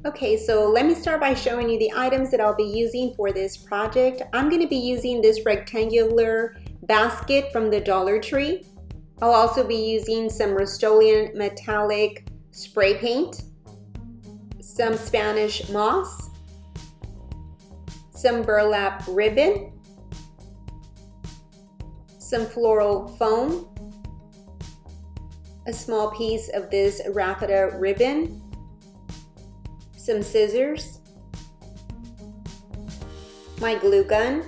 Okay, so let me start by showing you the items that I'll be using for this project. I'm going to be using this rectangular basket from the Dollar Tree. I'll also be using some Rust-Oleum metallic spray paint, some Spanish moss, some burlap ribbon, some floral foam, a small piece of this rapido ribbon, some scissors, my glue gun,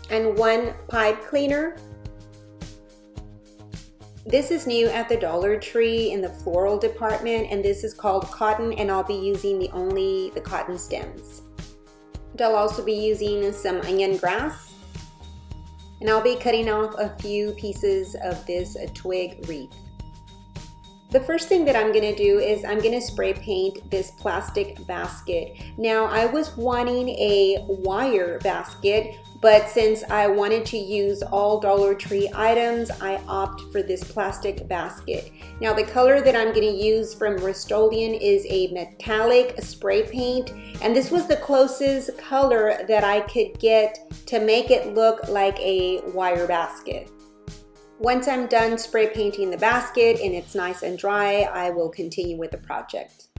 and one pipe cleaner. This is new at the Dollar Tree in the floral department, and this is called cotton, and I'll be using only the cotton stems. And I'll also be using some onion grass, and I'll be cutting off a few pieces of this twig wreath. The first thing that I'm going to do is I'm going to spray paint this plastic basket. Now I was wanting a wire basket, but since I wanted to use all Dollar Tree items, I opt for this plastic basket. Now the color that I'm going to use from Rust-Oleum is a metallic spray paint, and this was the closest color that I could get to make it look like a wire basket. Once I'm done spray painting the basket and it's nice and dry, I will continue with the project.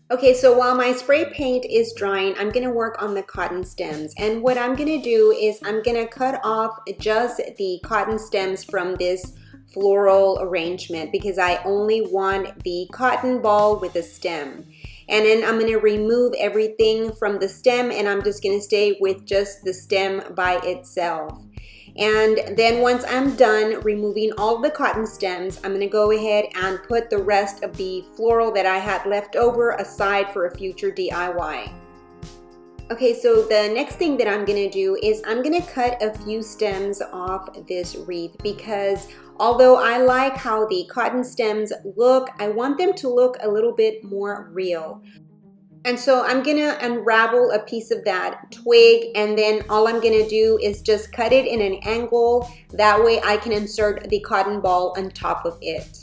Okay, so while my spray paint is drying, I'm going to work on the cotton stems. And what I'm going to do is I'm going to cut off just the cotton stems from this floral arrangement because I only want the cotton ball with a stem. And then I'm going to remove everything from the stem, and I'm just going to stay with just the stem by itself. And then once I'm done removing all the cotton stems, I'm going to go ahead and put the rest of the floral that I had left over aside for a future DIY. Okay, so the next thing that I'm going to do is I'm going to cut a few stems off this wreath because although I like how the cotton stems look, I want them to look a little bit more real. And so I'm going to unravel a piece of that twig, and then all I'm going to do is just cut it in an angle. That way I can insert the cotton ball on top of it.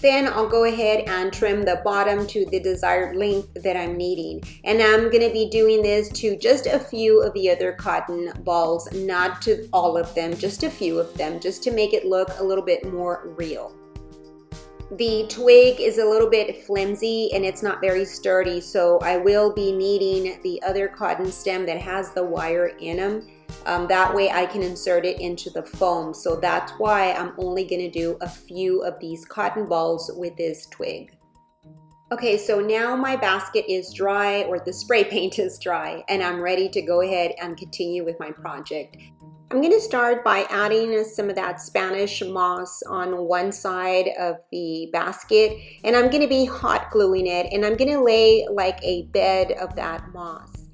Then I'll go ahead and trim the bottom to the desired length that I'm needing. And I'm going to be doing this to just a few of the other cotton balls, not to all of them, just a few of them, just to make it look a little bit more real. The twig is a little bit flimsy and it's not very sturdy, so I will be needing the other cotton stem that has the wire in them. That way I can insert it into the foam. So that's why I'm only going to do a few of these cotton balls with this twig. Okay, so now my basket is dry, or the spray paint is dry, and I'm ready to go ahead and continue with my project. I'm going to start by adding some of that Spanish moss on one side of the basket, and I'm going to be hot gluing it, and I'm going to lay like a bed of that moss.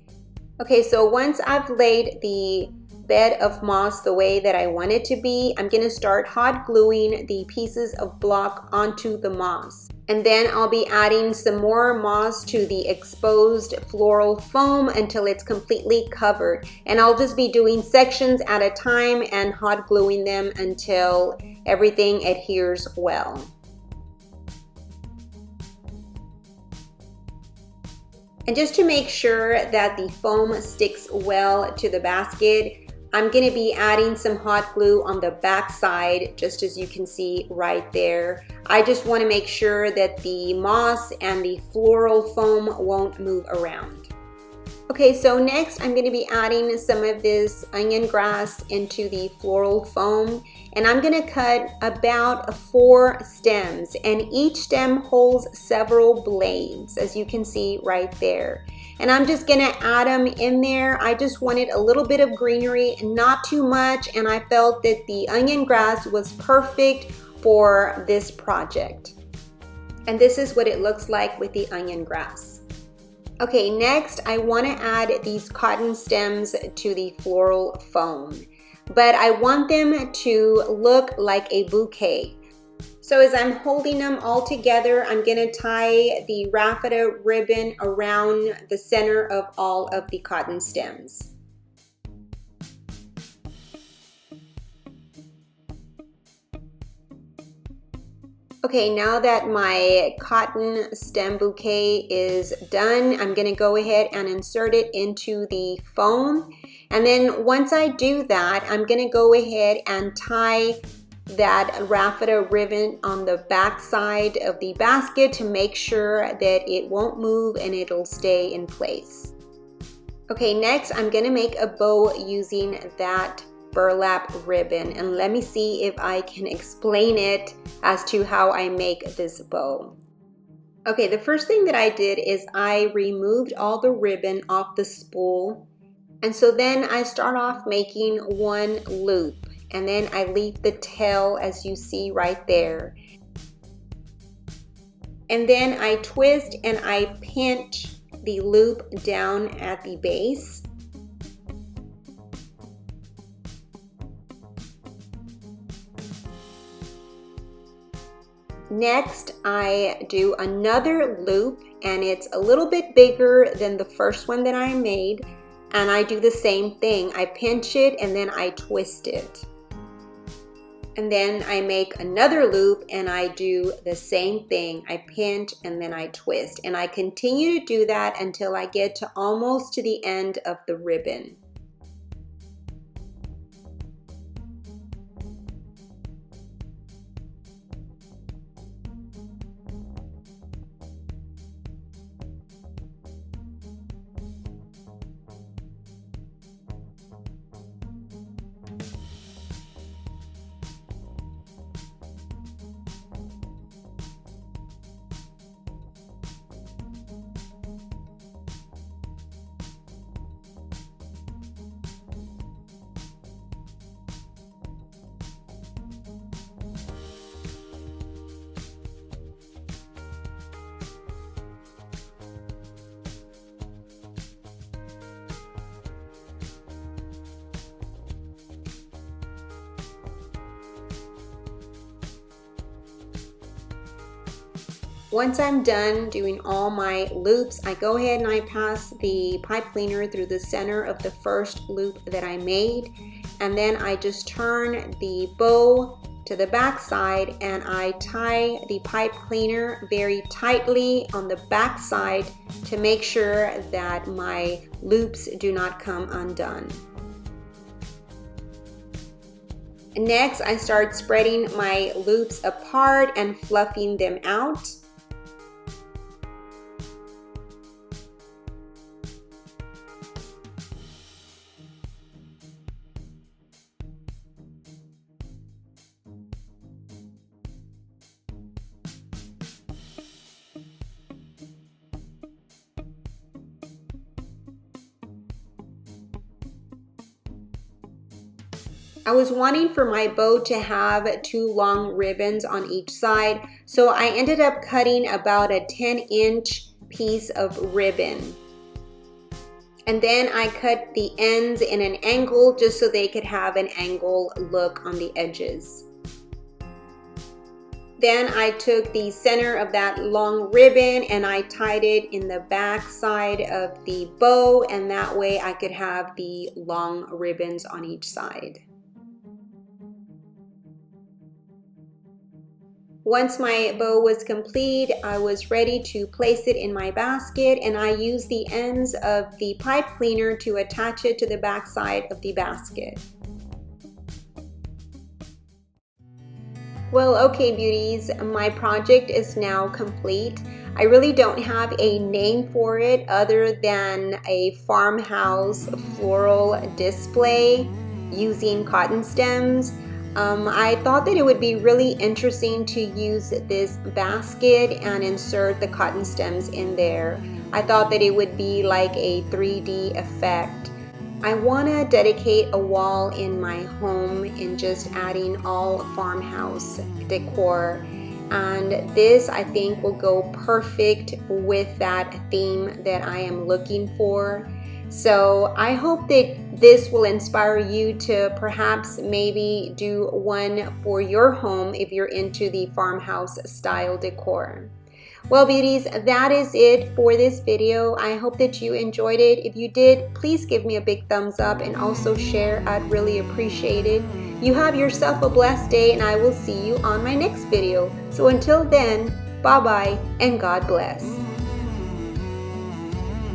Okay, so once I've laid the bed of moss the way that I want it to be, I'm going to start hot gluing the pieces of block onto the moss. And then I'll be adding some more moss to the exposed floral foam until it's completely covered. And I'll just be doing sections at a time and hot gluing them until everything adheres well. And just to make sure that the foam sticks well to the basket, I'm going to be adding some hot glue on the back side, just as you can see right there. I just want to make sure that the moss and the floral foam won't move around. Okay, so next I'm going to be adding some of this onion grass into the floral foam, and I'm going to cut about 4 stems, and each stem holds several blades, as you can see right there. And I'm just going to add them in there. I just wanted a little bit of greenery, not too much, and I felt that the onion grass was perfect for this project. And this is what it looks like with the onion grass. Okay, next I want to add these cotton stems to the floral foam, but I want them to look like a bouquet. So as I'm holding them all together, I'm going to tie the rapido ribbon around the center of all of the cotton stems. Okay, now that my cotton stem bouquet is done, I'm gonna go ahead and insert it into the foam. And then once I do that, I'm gonna go ahead and tie that raffia ribbon on the back side of the basket to make sure that it won't move and it'll stay in place. Okay, next I'm gonna make a bow using that burlap ribbon, and let me see if I can explain it as to how I make this bow. Okay, the first thing that I did is I removed all the ribbon off the spool, and so then I start off making one loop, and then I leave the tail as you see right there. And then I twist and I pinch the loop down at the base. Next, I do another loop, and it's a little bit bigger than the first one that I made, and I do the same thing. I pinch it and then I twist it. And then I make another loop and I do the same thing. I pinch and then I twist, and I continue to do that until I get to almost to the end of the ribbon. Once I'm done doing all my loops, I go ahead and I pass the pipe cleaner through the center of the first loop that I made, and then I just turn the bow to the back side and I tie the pipe cleaner very tightly on the back side to make sure that my loops do not come undone. Next, I start spreading my loops apart and fluffing them out. I was wanting for my bow to have 2 long ribbons on each side, so I ended up cutting about a 10-inch piece of ribbon. And then I cut the ends in an angle just so they could have an angle look on the edges. Then I took the center of that long ribbon and I tied it in the back side of the bow, and that way I could have the long ribbons on each side. Once my bow was complete, I was ready to place it in my basket, and I used the ends of the pipe cleaner to attach it to the back side of the basket. Well, okay beauties, my project is now complete. I really don't have a name for it other than a farmhouse floral display using cotton stems. I thought that it would be really interesting to use this basket and insert the cotton stems in there. I thought that it would be like a 3D effect. I want to dedicate a wall in my home in just adding all farmhouse decor, and this I think will go perfect with that theme that I am looking for. So I hope that this will inspire you to perhaps maybe do one for your home if you're into the farmhouse style decor. Well beauties, that is it for this video. I hope that you enjoyed it. If you did, please give me a big thumbs up and also share. I'd really appreciate it. You have yourself a blessed day, and I will see you on my next video. So until then, bye-bye and God bless.